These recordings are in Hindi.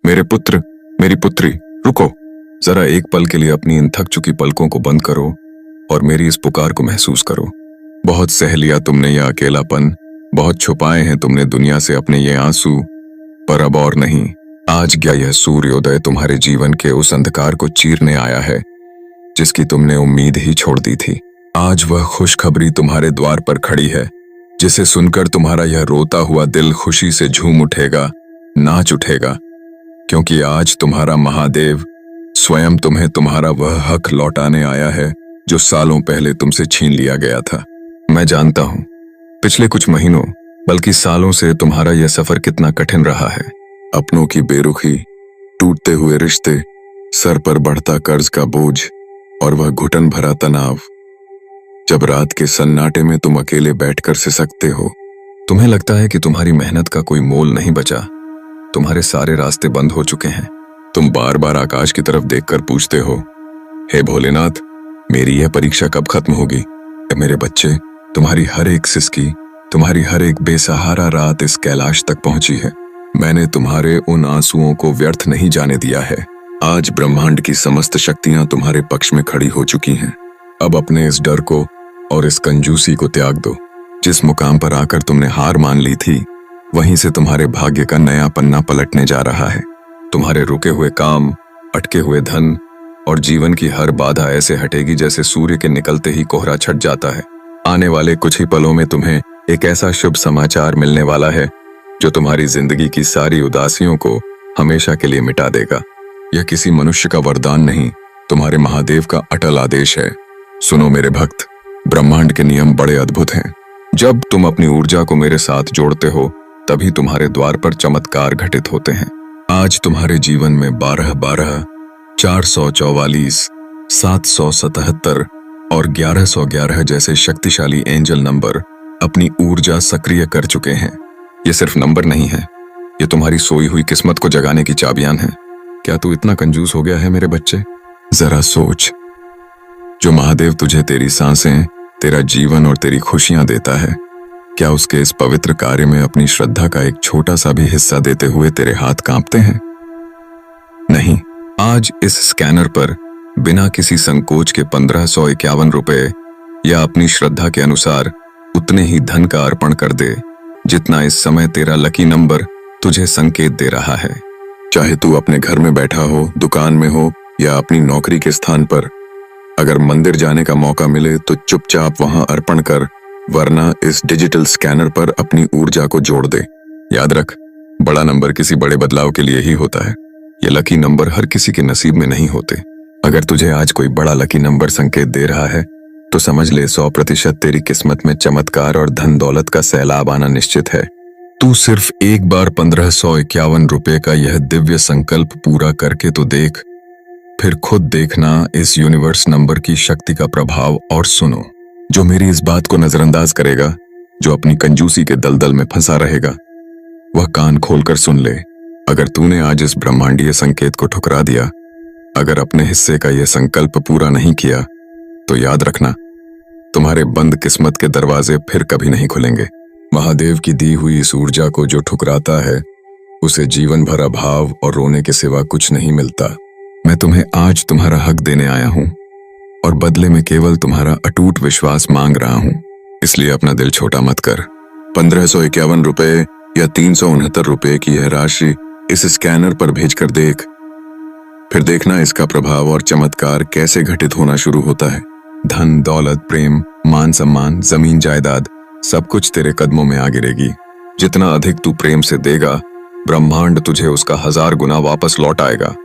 मेरे पुत्र, मेरी पुत्री, रुको। जरा एक पल के लिए अपनी इन थक चुकी पलकों को बंद करो और मेरी इस पुकार को महसूस करो। बहुत सह लिया तुमने यह अकेलापन, बहुत छुपाए हैं तुमने दुनिया से अपने ये आंसू, पर अब और नहीं। आज क्या यह सूर्योदय तुम्हारे जीवन के उस अंधकार को चीरने आया है जिसकी तुमने उम्मीद ही छोड़ दी थी। आज वह खुशखबरी तुम्हारे द्वार पर खड़ी है जिसे सुनकर तुम्हारा यह रोता हुआ दिल खुशी से झूम उठेगा, नाच उठेगा, क्योंकि आज तुम्हारा महादेव स्वयं तुम्हें तुम्हारा वह हक लौटाने आया है जो सालों पहले तुमसे छीन लिया गया था। मैं जानता हूं पिछले कुछ महीनों बल्कि सालों से तुम्हारा यह सफर कितना कठिन रहा है। अपनों की बेरुखी, टूटते हुए रिश्ते, सर पर बढ़ता कर्ज का बोझ और वह घुटन भरा तनाव। जब रात के सन्नाटे में तुम अकेले बैठकर सिसकते हो, तुम्हें लगता है कि तुम्हारी मेहनत का कोई मोल नहीं बचा, तुम्हारे सारे रास्ते बंद हो चुके हैं। तुम बार बार आकाश की तरफ देखकर पूछते हो, हे भोलेनाथ, मेरी यह परीक्षा कब खत्म होगी? मेरे बच्चे, तुम्हारी हर एक सिसकी, तुम्हारी हर एक बेसहारा रात इस कैलाश तक पहुंची है। मैंने तुम्हारे उन आंसुओं को व्यर्थ नहीं जाने दिया है। आज ब्रह्मांड की समस्त शक्तियां तुम्हारे पक्ष में खड़ी हो चुकी हैं। अब अपने इस डर को और इस कंजूसी को त्याग दो। जिस मुकाम पर आकर तुमने हार मान ली थी, वहीं से तुम्हारे भाग्य का नया पन्ना पलटने जा रहा है। तुम्हारे रुके हुए काम, अटके हुए धन और जीवन की हर बाधा ऐसे हटेगी जैसे सूर्य के निकलते ही कोहरा छट जाता है। आने वाले कुछ ही पलों में तुम्हें एक ऐसा शुभ समाचार मिलने वाला है जो तुम्हारी जिंदगी की सारी उदासियों को हमेशा के लिए मिटा देगा। यह किसी मनुष्य का वरदान नहीं, तुम्हारे महादेव का अटल आदेश है। सुनो मेरे भक्त, ब्रह्मांड के नियम बड़े अद्भुत हैं। जब तुम अपनी ऊर्जा को मेरे साथ जोड़ते हो, तभी तुम्हारे द्वार पर चमत्कार घटित होते हैं। आज तुम्हारे जीवन में 1212, 444, 777 और 1111 जैसे शक्तिशाली एंजल नंबर अपनी ऊर्जा सक्रिय कर चुके हैं। ये सिर्फ नंबर नहीं है, ये तुम्हारी सोई हुई किस्मत को जगाने की चाबियां हैं। क्या तू इतना कंजूस हो गया है मेरे बच्चे? जरा सोच, जो महादेव तुझे तेरी सांसें, तेरा जीवन और तेरी खुशियां देता है, क्या उसके इस पवित्र कार्य में अपनी श्रद्धा का एक छोटा सा भी हिस्सा देते हुए तेरे हाथ कांपते हैं? नहीं। आज इस स्कैनर पर बिना किसी संकोच के 1551 रुपए या अपनी श्रद्धा के अनुसार उतने ही धन का अर्पण कर दे जितना इस समय तेरा लकी नंबर तुझे संकेत दे रहा है। चाहे तू अपने घर में बैठा हो, दुकान में हो या अपनी नौकरी के स्थान पर, अगर मंदिर जाने का मौका मिले तो चुपचाप वहां अर्पण कर, वरना इस डिजिटल स्कैनर पर अपनी ऊर्जा को जोड़ दे। याद रख, बड़ा नंबर किसी बड़े बदलाव के लिए ही होता है। ये लकी नंबर हर किसी के नसीब में नहीं होते। अगर तुझे आज कोई बड़ा लकी नंबर संकेत दे रहा है तो समझ ले 100% तेरी किस्मत में चमत्कार और धन दौलत का सैलाब आना निश्चित है। तू सिर्फ एक बार 1551 रुपए का यह दिव्य संकल्प पूरा करके तो देख, फिर खुद देखना इस यूनिवर्स नंबर की शक्ति का प्रभाव। और सुनो, जो मेरी इस बात को नजरअंदाज करेगा, जो अपनी कंजूसी के दलदल में फंसा रहेगा, वह कान खोलकर सुन ले। अगर तूने आज इस ब्रह्मांडीय संकेत को ठुकरा दिया, अगर अपने हिस्से का यह संकल्प पूरा नहीं किया, तो याद रखना, तुम्हारे बंद किस्मत के दरवाजे फिर कभी नहीं खुलेंगे। महादेव की दी हुई इस ऊर्जा को जो ठुकराता है, उसे जीवन भर अभाव और रोने के सिवा कुछ नहीं मिलता। मैं तुम्हें आज तुम्हारा हक देने आया हूं और बदले में केवल तुम्हारा अटूट विश्वास मांग रहा हूं। इसलिए अपना दिल छोटा मत कर। 1551 रुपए या 369 रुपए की यह राशि इस स्कैनर पर भेजकर देख, फिर देखना इसका प्रभाव और चमत्कार कैसे घटित होना शुरू होता है। धन, दौलत, प्रेम, मान सम्मान, जमीन जायदाद, सब कुछ तेरे कदमों में आ गिरेगी। जितना अधिक तू प्रेम से देगा, ब्रह्मांड तुझे उसका 1000 गुना वापस लौट आएगा।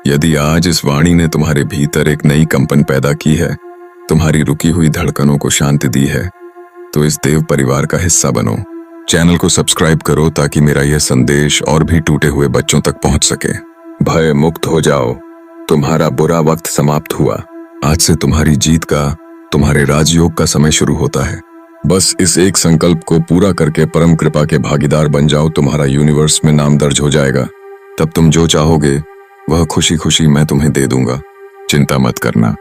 यदि आज इस वाणी ने तुम्हारे भीतर एक नई कंपन पैदा की है, तुम्हारी रुकी हुई धड़कनों को शांति दी है, तो इस देव परिवार का हिस्सा बनो। चैनल को सब्सक्राइब करो ताकि मेरा यह संदेश और भी टूटे हुए बच्चों तक पहुंच सके। भय मुक्त हो जाओ, तुम्हारा बुरा वक्त समाप्त हुआ। आज से तुम्हारी जीत का, तुम्हारे राजयोग का समय शुरू होता है। बस इस एक संकल्प को पूरा करके परम कृपा के भागीदार बन जाओ, तुम्हारा यूनिवर्स में नाम दर्ज हो जाएगा। तब तुम जो चाहोगे वह खुशी खुशी मैं तुम्हें दे दूंगा। चिंता मत करना।